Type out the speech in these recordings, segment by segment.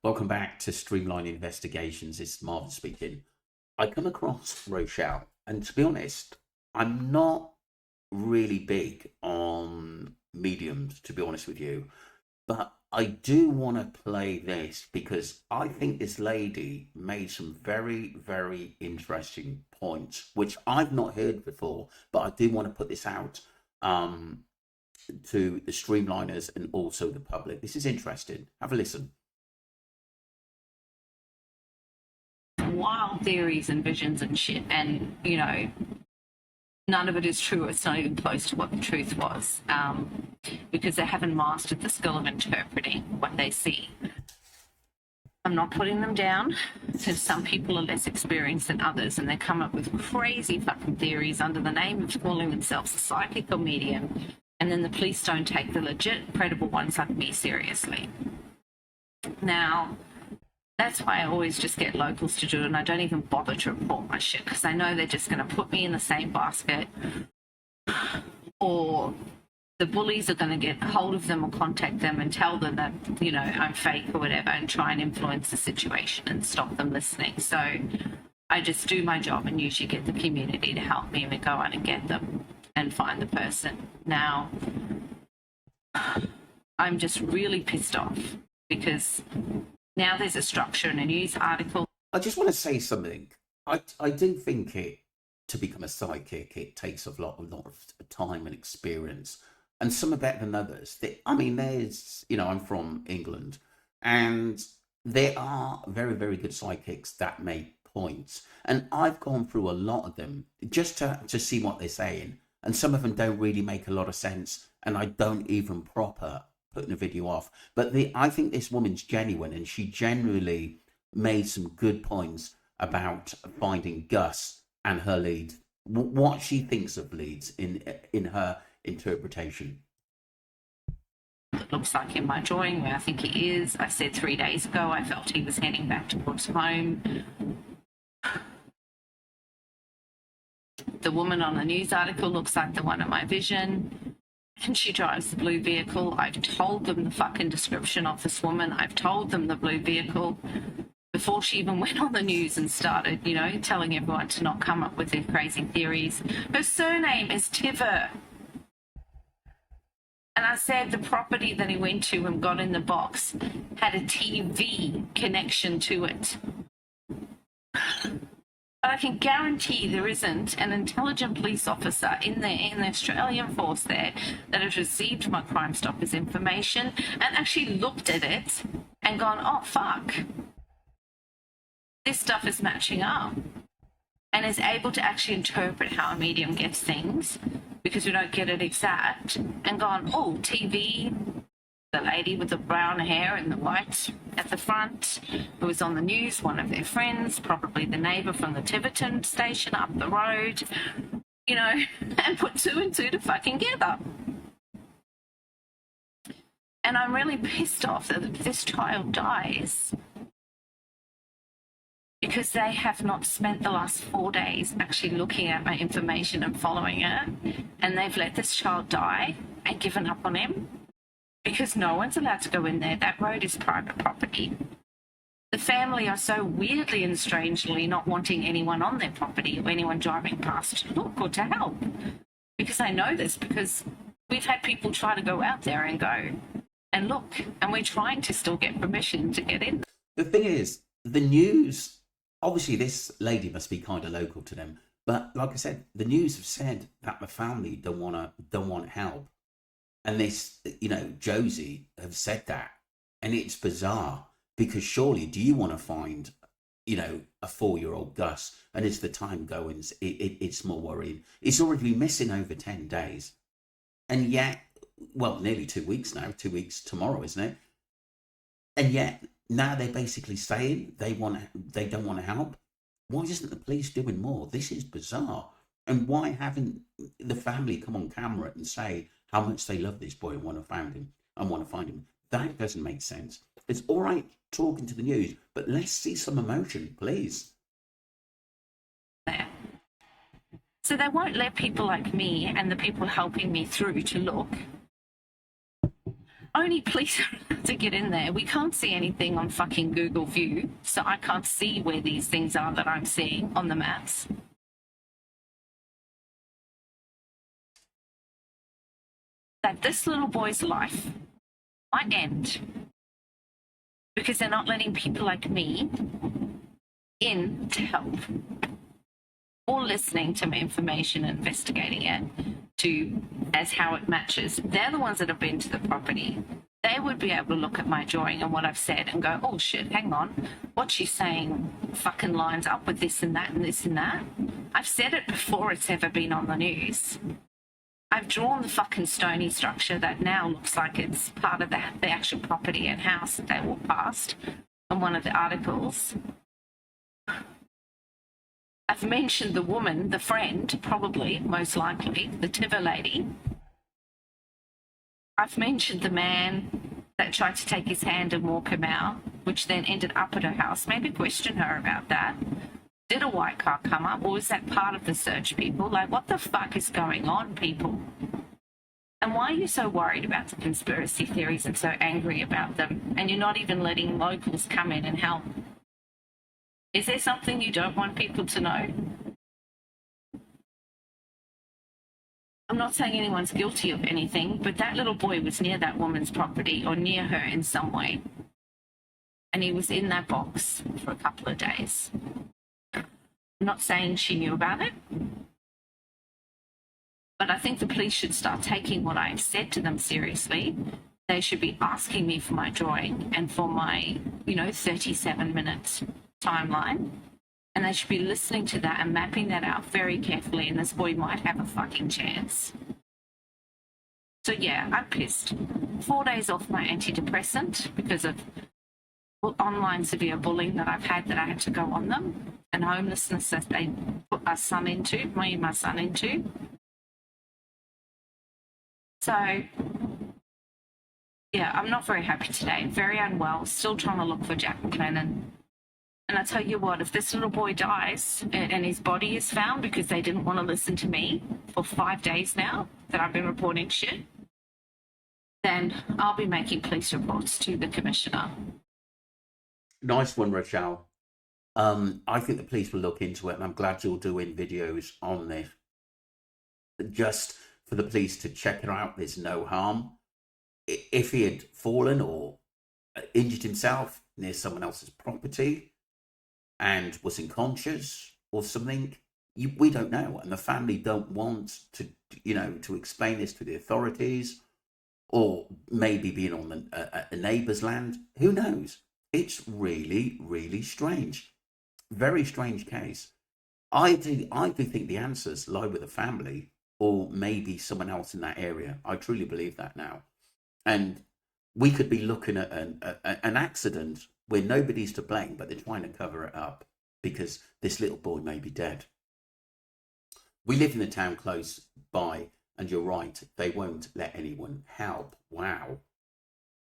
Welcome back to Streamline Investigations. It's Marvin speaking. I come across Rochelle, and to be honest, I'm not really big on mediums, to be honest with you, but I do want to play this because I think this lady made some very, very interesting points, which I've not heard before, but I do want to put this out to the streamliners and also the public. This is interesting. Have a listen. Wild theories and visions and shit, and none of it is true. It's not even close to what the truth was, because they haven't mastered the skill of interpreting what they see. I'm not putting them down, since some people are less experienced than others, and they come up with crazy fucking theories under the name of calling themselves a psychic or medium, and then the police don't take the legit, credible ones like me seriously. Now, that's why I always just get locals to do it, and I don't even bother to report my shit, because I know they're just going to put me in the same basket, or the bullies are going to get hold of them or contact them and tell them that, I'm fake or whatever, and try and influence the situation and stop them listening. So I just do my job and usually get the community to help me, and we go out and get them and find the person. Now, I'm just really pissed off because now there's a structure in a news article. I just want to say something. I do think to become a psychic, it takes a lot of time and experience, and some are better than others. There's, I'm from England, and there are very, very good psychics that make points, and I've gone through a lot of them just to see what they're saying, and some of them don't really make a lot of sense, and I don't even proper putting the video off. But I think this woman's genuine, and she generally made some good points about finding Gus and her lead, what she thinks of leads in her interpretation. It looks like in my drawing where I think he is. I said 3 days ago I felt he was heading back towards home. The woman on the news article looks like the one in my vision, and she drives the blue vehicle. I've told them the fucking description of this woman. I've told them the blue vehicle before she even went on the news and started, telling everyone to not come up with their crazy theories. Her surname is Tiver. And I said the property that he went to and got in the box had a TV connection to it. But I can guarantee there isn't an intelligent police officer in the Australian force there that has received my Crime Stoppers information and actually looked at it and gone, oh, fuck, this stuff is matching up, and is able to actually interpret how a medium gets things, because we don't get it exact, and gone, oh, TV, the lady with the brown hair and the white at the front who was on the news, one of their friends, probably the neighbour from the Tiverton station up the road, and put two and two to fucking together. And I'm really pissed off that if this child dies, because they have not spent the last 4 days actually looking at my information and following it, and they've let this child die and given up on him, because no one's allowed to go in there. That road is private property. The family are so weirdly and strangely not wanting anyone on their property or anyone driving past to look or to help. Because I know this, because we've had people try to go out there and go and look, and we're trying to still get permission to get in. The thing is, the news, obviously this lady must be kind of local to them, but like I said, the news have said that the family don't want help. And this, Josie have said that. And it's bizarre, because surely do you want to find, a 4-year-old Gus? And as the time goes, it's more worrying. It's already been missing over 10 days. And yet, well, nearly 2 weeks now, 2 weeks tomorrow, isn't it? And yet, now they're basically saying they don't want to help. Why isn't the police doing more? This is bizarre. And why haven't the family come on camera and say how much they love this boy and want to find him? That doesn't make sense. It's all right talking to the news, but let's see some emotion, please. So they won't let people like me and the people helping me through to look. only police are allowed to get in there. We can't see anything on fucking Google View, so I can't see where these things are that I'm seeing on the maps. That this little boy's life might end because they're not letting people like me in to help, or listening to my information and investigating it to as how it matches. They're the ones that have been to the property. They would be able to look at my drawing and what I've said and go, oh shit, hang on, what she's saying fucking lines up with this and that and this and that. I've said it before it's ever been on the news. I've drawn the fucking stony structure that now looks like it's part of the actual property and house that they walked past on one of the articles. I've mentioned the woman, the friend, probably, most likely, the Tiver lady. I've mentioned the man that tried to take his hand and walk him out, which then ended up at her house. Maybe question her about that. Did a white car come up, or was that part of the search, people? Like, what the fuck is going on, people? And why are you so worried about the conspiracy theories and so angry about them, and you're not even letting locals come in and help? Is there something you don't want people to know? I'm not saying anyone's guilty of anything, but that little boy was near that woman's property or near her in some way. And he was in that box for a couple of days. I'm not saying she knew about it, but I think the police should start taking what I've said to them seriously. They should be asking me for my drawing and for my, 37-minute timeline. And they should be listening to that and mapping that out very carefully, and this boy might have a fucking chance. So yeah, I'm pissed. 4 days off my antidepressant because of online severe bullying that I've had, that I had to go on them, and homelessness that they put my son into. So yeah, I'm not very happy today. Very unwell. Still trying to look for Jack McLennan. And I tell you what, if this little boy dies and his body is found because they didn't want to listen to me for 5 days now that I've been reporting shit, then I'll be making police reports to the commissioner. Nice one, Rochelle. I think the police will look into it, and I'm glad you're doing videos on this. Just for the police to check it out, there's no harm. If he had fallen or injured himself near someone else's property and was unconscious or something, we don't know, and the family don't want to, to explain this to the authorities, or maybe being on a neighbour's land. Who knows? It's really, really strange. Very strange case. I do think the answers lie with the family, or maybe someone else in that area. I truly believe that now. And we could be looking at an accident where nobody's to blame, but they're trying to cover it up because this little boy may be dead. We live in the town close by, and you're right, they won't let anyone help. Wow.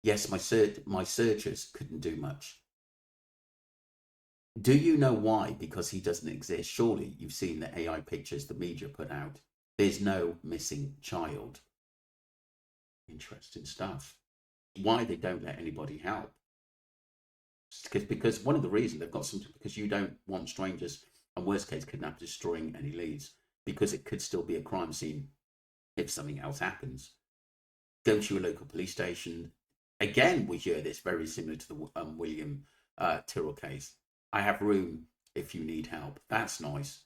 Yes, my searchers couldn't do much. Do you know why? Because he doesn't exist. Surely you've seen the AI pictures the media put out. There's no missing child. Interesting stuff. Why they don't let anybody help? Because one of the reasons they've got something, because you don't want strangers, and worst case kidnappers, destroying any leads, because it could still be a crime scene if something else happens. Go to your local police station. Again, we hear this very similar to the William Tyrrell case. I have room if you need help. That's nice.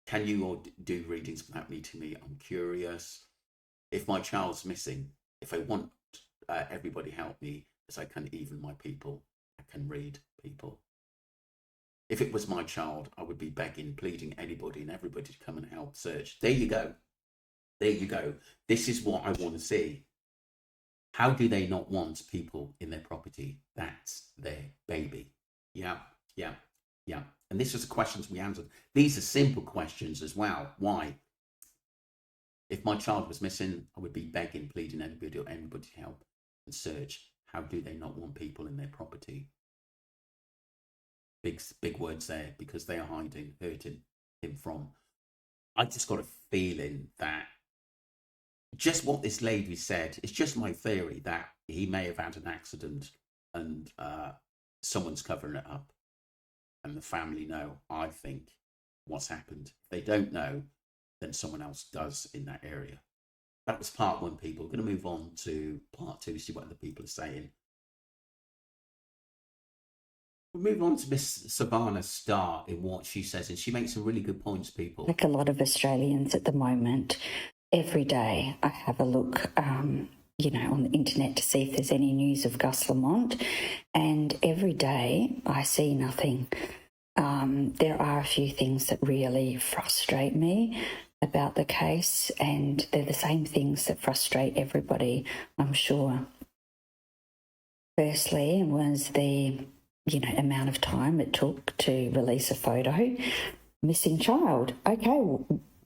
Can you all do readings without meeting me? I'm curious. If my child's missing, if I want everybody help me, as I can even my people, I can read people. If it was my child, I would be begging, pleading anybody and everybody to come and help search. There you go. There you go. This is what I want to see. How do they not want people in their property? That's their baby. Yeah. And this is the questions we answered. These are simple questions as well. Why? If my child was missing, I would be begging, pleading anybody to help and search. How do they not want people in their property? Big words there, because they are hiding, hurting him from. I just got a feeling that just what this lady said, it's just my theory that he may have had an accident and someone's covering it up, and the family know, I think, what's happened. If they don't know, then someone else does in that area. That was part one, people. We're going to move on to part two, see what other people are saying. We'll move on to Miss Savannah Starr in what she says, and she makes some really good points, people. Like a lot of Australians at the moment, every day I have a look, on the internet to see if there's any news of Gus Lamont, and every day I see nothing. There are a few things that really frustrate me about the case, and they're the same things that frustrate everybody, I'm sure. Firstly was the amount of time it took to release a photo. Missing child. Okay,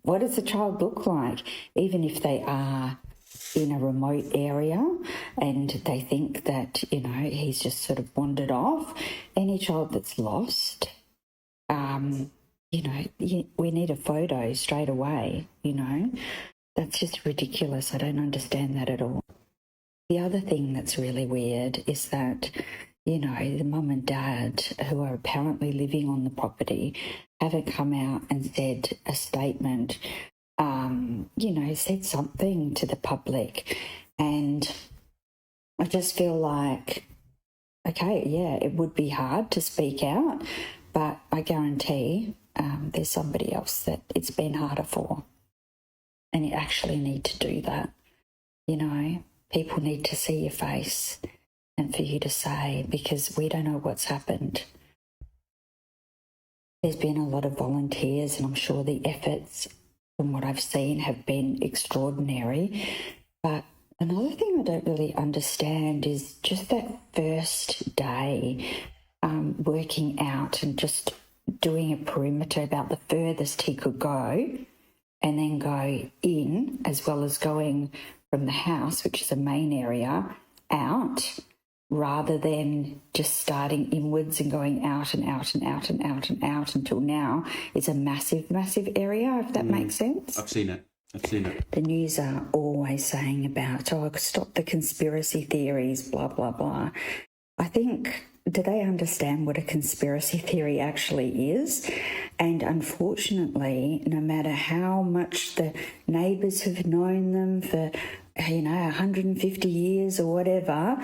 what does the child look like? Even if they are in a remote area and they think that, he's just sort of wandered off, any child that's lost, we need a photo straight away, That's just ridiculous. I don't understand that at all. The other thing that's really weird is that, the mum and dad who are apparently living on the property haven't come out and said a statement, said something to the public. And I just feel like, okay, yeah, it would be hard to speak out, but I guarantee there's somebody else that it's been harder for. And you actually need to do that. People need to see your face and for you to say, because we don't know what's happened. There's been a lot of volunteers, and I'm sure the efforts from what I've seen have been extraordinary. But another thing I don't really understand is just that first day working out and just doing a perimeter about the furthest he could go, and then go in as well as going from the house, which is a main area, out, rather than just starting inwards and going out and out and out and out and out until now it's a massive, massive area, if that makes sense. I've seen it. The news are always saying about, stop the conspiracy theories, blah, blah, blah. I think, do they understand what a conspiracy theory actually is? And unfortunately, no matter how much the neighbours have known them for, 150 years or whatever,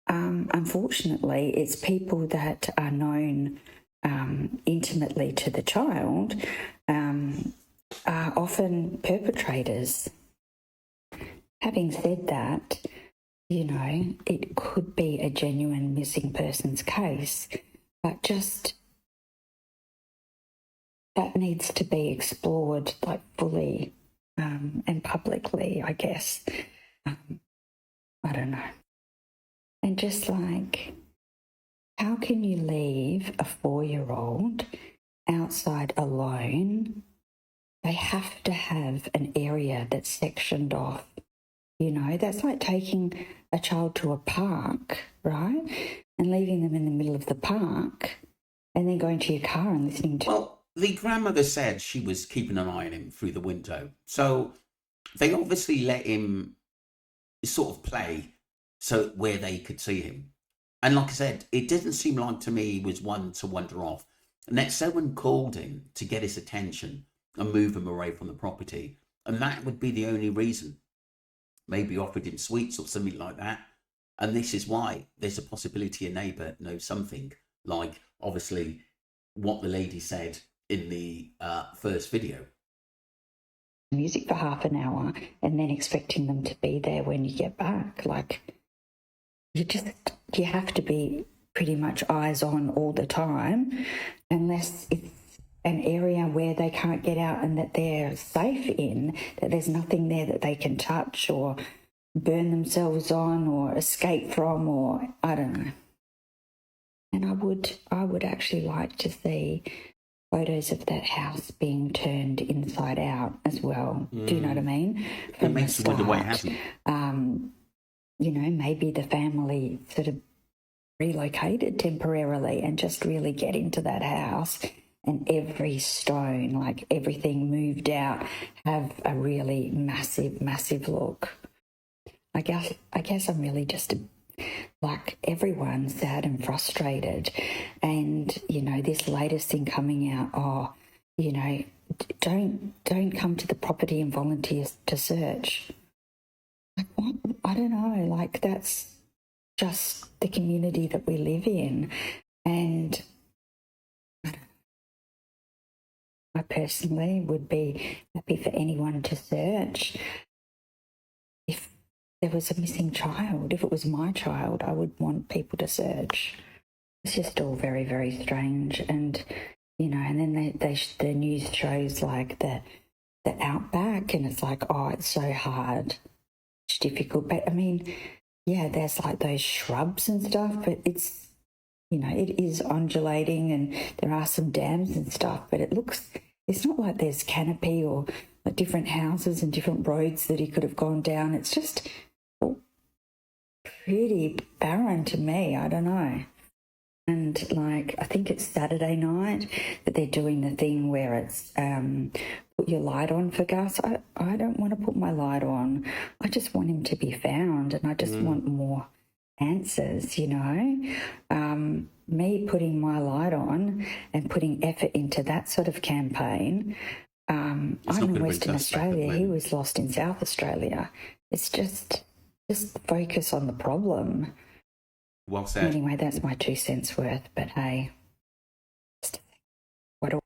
unfortunately, it's people that are known intimately to the child are often perpetrators. Having said that, it could be a genuine missing persons case, but just that needs to be explored fully and publicly, I guess. I don't know. And just how can you leave a 4-year-old outside alone? They have to have an area that's sectioned off. That's like taking a child to a park, right? And leaving them in the middle of the park and then going to your car and listening to... Well, the grandmother said she was keeping an eye on him through the window. So they obviously let him sort of play where they could see him. And like I said, it didn't seem like to me he was one to wander off. And that someone called him to get his attention and move him away from the property. And that would be the only reason. Maybe offered him sweets or something like that. And this is why there's a possibility a neighbour knows something, like obviously what the lady said in the first video. Music for half an hour and then expecting them to be there when you get back. You have to be pretty much eyes on all the time, unless it's an area where they can't get out and that they're safe in, that there's nothing there that they can touch or burn themselves on or escape from, or I don't know. And I would actually like to see photos of that house being turned inside out as well. Do you know what I mean? It makes you wonder why it hasn't. Maybe the family sort of relocated temporarily and just really get into that house and every stone, like everything moved out, have a really massive look. I guess I'm really just like everyone, sad and frustrated. And, you know, this latest thing coming out, oh, you know, don't come to the property and volunteer to search. Like, what? I don't know. Like, that's just the community that we live in. And I personally would be happy for anyone to search. If there was a missing child, if it was my child, I would want people to search. It's just all very, very strange. And, you know, and then the news shows like the outback, and it's like, oh, it's so hard, it's difficult. But I mean, yeah, there's like those shrubs and stuff, but it's, you know, it is undulating and there are some dams and stuff, but it's not like there's canopy or like different houses and different roads that he could have gone down. It's just pretty barren to me. I don't know. And like, I think it's Saturday night that they're doing the thing where it's put your light on for Gus. I don't want to put my light on. I just want him to be found, and I just want more answers, you know. Me putting my light on and putting effort into that sort of campaign. I'm in Western Australia. He was lost in South Australia. It's just focus on the problem. Well said. Anyway, that's my 2 cents worth. But hey, what do?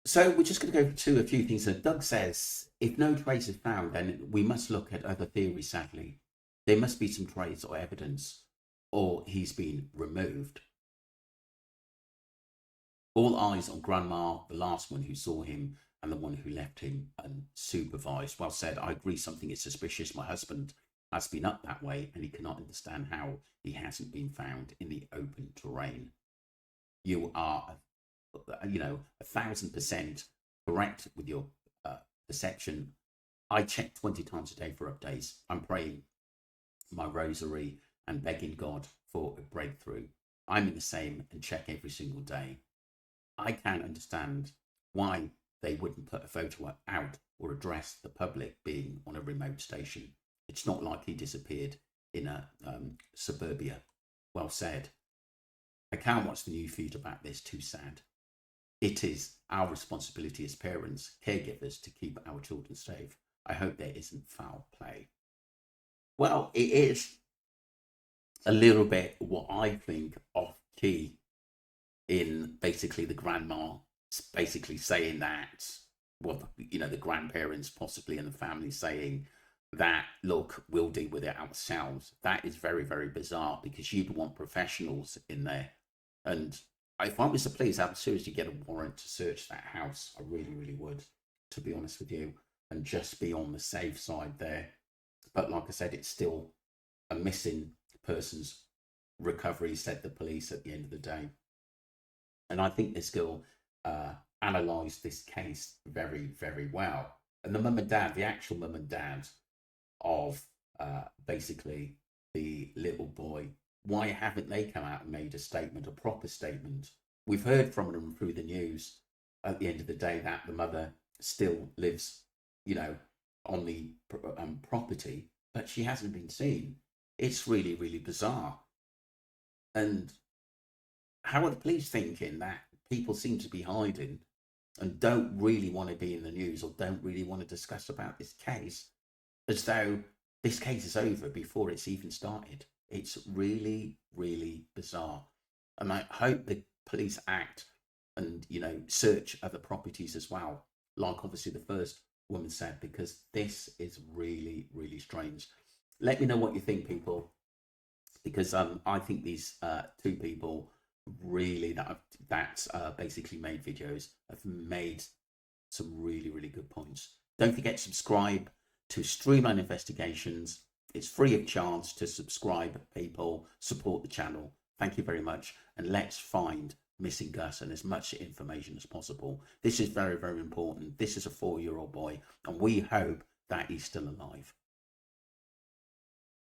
So we're just going to go to a few things that Doug says. If no trace is found, then we must look at other theories, sadly. There must be some trace or evidence, or he's been removed. All eyes on Grandma, the last one who saw him and the one who left him unsupervised. Well said. I agree, something is suspicious. My husband has been up that way and he cannot understand how he hasn't been found in the open terrain. You are, 1,000% correct with your perception. I check 20 times a day for updates. I'm praying my rosary and begging God for a breakthrough. I'm in the same and check every single day. I can't understand why they wouldn't put a photo out or address the public being on a remote station. It's not like he disappeared in a suburbia. Well said. I can't watch the new feed about this, too sad. It is our responsibility as parents, caregivers, to keep our children safe. I hope there isn't foul play. Well, it is a little bit what I think off key in basically the grandma basically saying that, well, you know, the grandparents possibly and the family saying that, look, we'll deal with it ourselves. That is very, very bizarre, because you'd want professionals in there. And if I was the police, I would seriously get a warrant to search that house. I really, really would, to be honest with you, and just be on the safe side there. But like I said, it's still a missing person's recovery, said the police at the end of the day. And I think this girl analysed this case very, very well. And the mum and dad, the actual mum and dad of basically the little boy, why haven't they come out and made a statement, a proper statement? We've heard from them through the news at the end of the day that the mother still lives, you know, on the property, but she hasn't been seen. It's really, really bizarre. And how are the police thinking that people seem to be hiding and don't really want to be in the news or don't really want to discuss about this case, as though this case is over before it's even started? It's really, really bizarre. And I hope the police act and, you know, search other properties as well, like obviously the first woman said, because this is really, really strange. Let me know what you think, people, because I think these two people really that basically made videos have made some really, really good points. Don't forget to subscribe to Streamline Investigations. It's free of charge to subscribe, people. Support the channel. Thank you very much. And let's find missing Gus and as much information as possible. This is very, very important. This is a 4-year-old boy, and we hope that he's still alive.